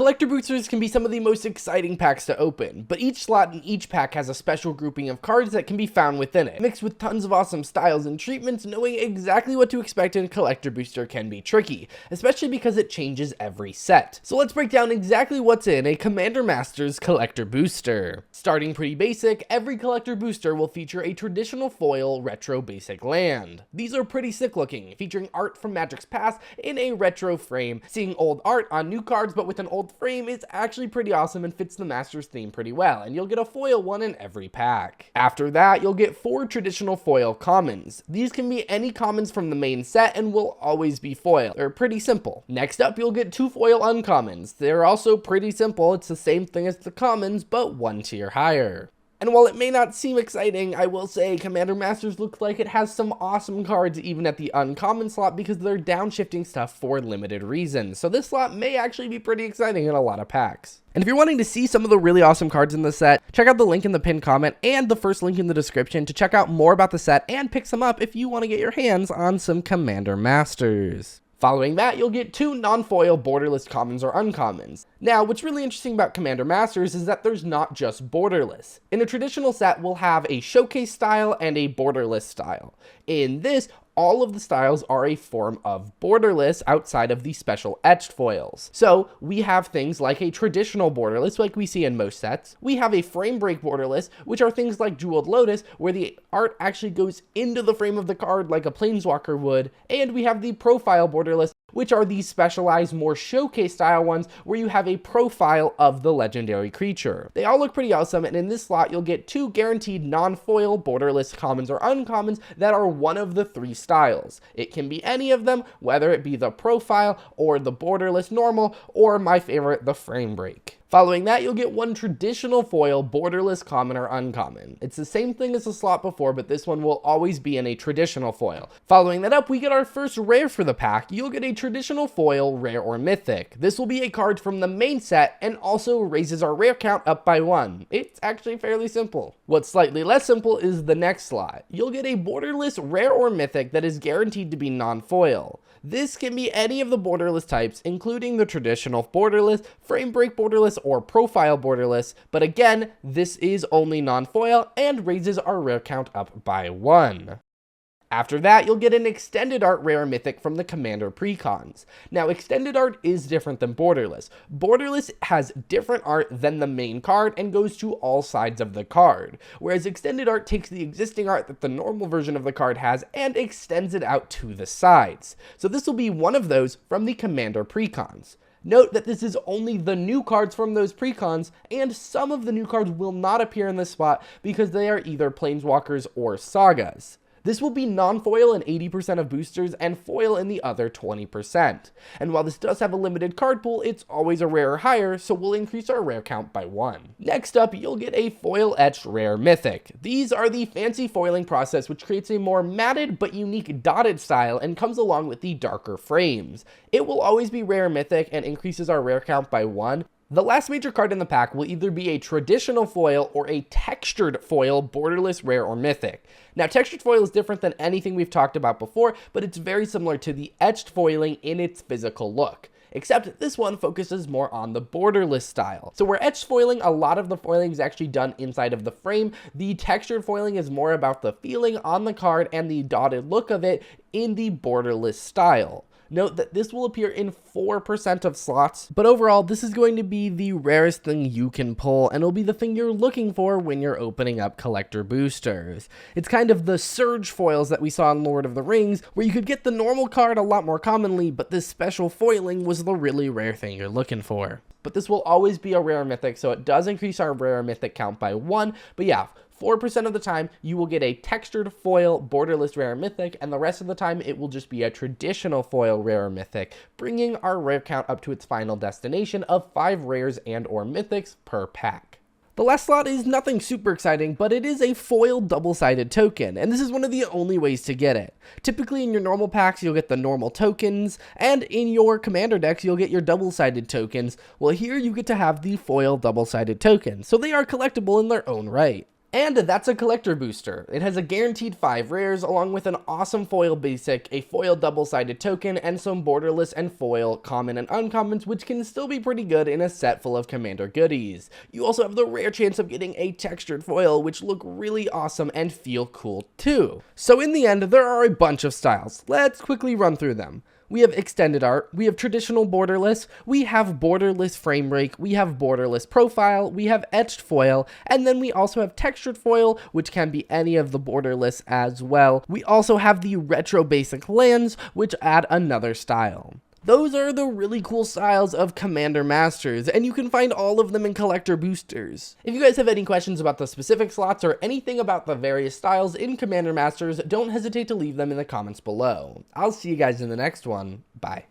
Collector boosters can be some of the most exciting packs to open, but each slot in each pack has a special grouping of cards that can be found within it. Mixed with tons of awesome styles and treatments, knowing exactly what to expect in a collector booster can be tricky, especially because it changes every set. So let's break down exactly what's in a Commander Masters collector booster. Starting pretty basic, every collector booster will feature a traditional foil retro basic land. These are pretty sick looking, featuring art from Magic's past in a retro frame. Seeing old art on new cards but with an old frame is actually pretty awesome and fits the Masters theme pretty well, and you'll get a foil one in every pack. After that, you'll get 4 traditional foil commons. These can be any commons from the main set and will always be foil. They're pretty simple. Next up, you'll get 2 foil uncommons. They're also pretty simple. It's the same thing as the commons, but 1 tier higher. And while it may not seem exciting, I will say Commander Masters looks like it has some awesome cards even at the uncommon slot because they're downshifting stuff for limited reasons. So this slot may actually be pretty exciting in a lot of packs. And if you're wanting to see some of the really awesome cards in the set, check out the link in the pinned comment and the first link in the description to check out more about the set and pick some up if you want to get your hands on some Commander Masters. Following that, you'll get 2 non-foil borderless commons or uncommons. Now, what's really interesting about Commander Masters is that there's not just borderless. In a traditional set, we'll have a showcase style and a borderless style. In this, all of the styles are a form of borderless outside of the special etched foils. So we have things like a traditional borderless like we see in most sets. We have a frame break borderless, which are things like Jeweled Lotus, where the art actually goes into the frame of the card like a planeswalker would. And we have the profile borderless, which are these specialized, more showcase style ones where you have a profile of the legendary creature. They all look pretty awesome, and in this slot you'll get 2 guaranteed non-foil borderless commons or uncommons that are one of the 3 styles. It can be any of them, whether it be the profile or the borderless normal, or my favorite, the frame break. Following that, you'll get 1 traditional foil borderless common or uncommon. It's the same thing as the slot before, but this one will always be in a traditional foil. Following that up, we get our first rare for the pack. You'll get a traditional foil rare or mythic. This will be a card from the main set and also raises our rare count up by 1. It's actually fairly simple. What's slightly less simple is the next slot. You'll get a borderless rare or mythic that is guaranteed to be non-foil. This can be any of the borderless types, including the traditional borderless, frame break borderless, or profile borderless, but again, this is only non-foil and raises our rare count up by 1. After that, you'll get an extended art rare mythic from the Commander precons. Now, extended art is different than borderless. Borderless has different art than the main card and goes to all sides of the card, whereas extended art takes the existing art that the normal version of the card has and extends it out to the sides. So this will be one of those from the Commander precons. Note that this is only the new cards from those precons, and some of the new cards will not appear in this spot because they are either planeswalkers or sagas. This will be non-foil in 80% of boosters and foil in the other 20%. And while this does have a limited card pool, it's always a rare or higher, so we'll increase our rare count by 1. Next up, you'll get a foil etched rare mythic. These are the fancy foiling process which creates a more matted but unique dotted style and comes along with the darker frames. It will always be rare mythic and increases our rare count by 1. The last major card in the pack will either be a traditional foil or a textured foil borderless rare or mythic. Now, textured foil is different than anything we've talked about before, but it's very similar to the etched foiling in its physical look. Except this one focuses more on the borderless style. So where etched foiling, a lot of the foiling is actually done inside of the frame, the textured foiling is more about the feeling on the card and the dotted look of it in the borderless style. Note that this will appear in 4% of slots, but overall, this is going to be the rarest thing you can pull, and it'll be the thing you're looking for when you're opening up collector boosters. It's kind of the surge foils that we saw in Lord of the Rings, where you could get the normal card a lot more commonly, but this special foiling was the really rare thing you're looking for. But this will always be a rare mythic, so it does increase our rare mythic count by 1, but yeah, 4% of the time, you will get a textured foil borderless rare mythic, and the rest of the time, it will just be a traditional foil rare mythic, bringing our rare count up to its final destination of 5 rares and or mythics per pack. The last slot is nothing super exciting, but it is a foil double-sided token, and this is one of the only ways to get it. Typically in your normal packs, you'll get the normal tokens, and in your commander decks, you'll get your double-sided tokens. Well, here you get to have the foil double-sided tokens, so they are collectible in their own right. And that's a collector booster. It has a guaranteed 5 rares, along with an awesome foil basic, a foil double-sided token, and some borderless and foil common and uncommons, which can still be pretty good in a set full of commander goodies. You also have the rare chance of getting a textured foil, which look really awesome and feel cool too. So in the end, there are a bunch of styles. Let's quickly run through them. We have extended art, we have traditional borderless, we have borderless frame break, we have borderless profile, we have etched foil, and then we also have textured foil, which can be any of the borderless as well. We also have the retro basic lands, which add another style. Those are the really cool styles of Commander Masters, and you can find all of them in collector boosters. If you guys have any questions about the specific slots or anything about the various styles in Commander Masters, don't hesitate to leave them in the comments below. I'll see you guys in the next one. Bye.